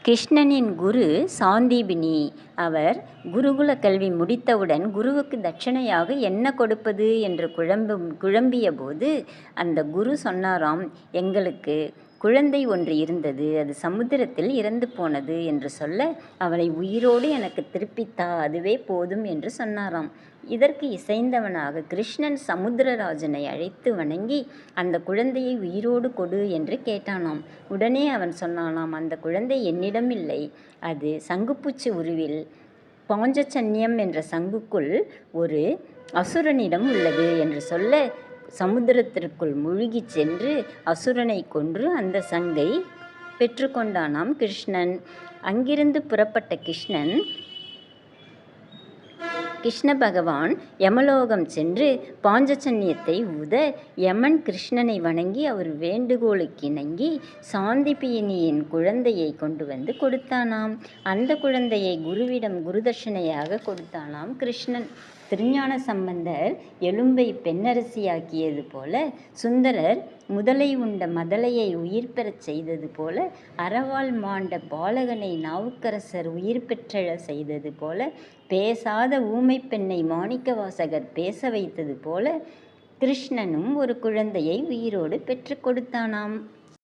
கிருஷ்ணனின் குரு சாந்தீபினி. அவர் குருகுல கல்வி முடித்தவுடன் குருவுக்கு தட்சணையாக என்ன கொடுப்பது என்று குழம்பிய போது அந்த குரு சொன்னாராம், எங்களுக்கு குழந்தை ஒன்று இருந்தது, அது சமுத்திரத்தில் இறந்து போனது என்று சொல்ல, அவளை உயிரோடு எனக்கு திருப்பித்தா, அதுவே போதும் என்று சொன்னாராம். இதற்கு இசைந்தவனாக கிருஷ்ணன் சமுத்திரராஜனை அழைத்து வணங்கி அந்த குழந்தையை உயிரோடு கொடு என்று கேட்டானாம். உடனே அவன் சொன்னானாம், அந்த குழந்தை என்னிடம் இல்லை, அது சங்குப்பூச்சி உருவில் பாஞ்சச்சன்யம் என்ற சங்குக்குள் ஒரு அசுரனிடம் உள்ளது என்று சொல்ல, சமுத்திரத்திற்குள் மூழ்கி சென்று அசுரனை கொன்று அந்த சங்கை பெற்றுக்கொண்டானாம் கிருஷ்ணன். அங்கிருந்து புறப்பட்ட கிருஷ்ண பகவான் யமலோகம் சென்று பாஞ்சச்சன்யத்தை ஊத, யமன் கிருஷ்ணனை வணங்கி அவர் வேண்டுகோளுக்கிணங்கி சாந்திபியினியின் குழந்தையை கொண்டு வந்து கொடுத்தானாம். அந்த குழந்தையை குருவிடம் குருதட்சணையாக கொடுத்தானாம் கிருஷ்ணன். திருஞான சம்பந்தர் எலும்பை பெண்ணரசியாக்கியது போல, சுந்தரர் முதலை உண்ட மதலையை உயிர் பெறச் செய்தது போல, அறவாள் மாண்ட பாலகனை நாவுக்கரசர் உயிர் பெற்றழ செய்தது போல, பேசாத ஊமை பெண்ணை மாணிக்க வாசகர் பேச வைத்தது போல, கிருஷ்ணனும் ஒரு குழந்தையை உயிரோடு பெற்று கொடுத்தானாம்.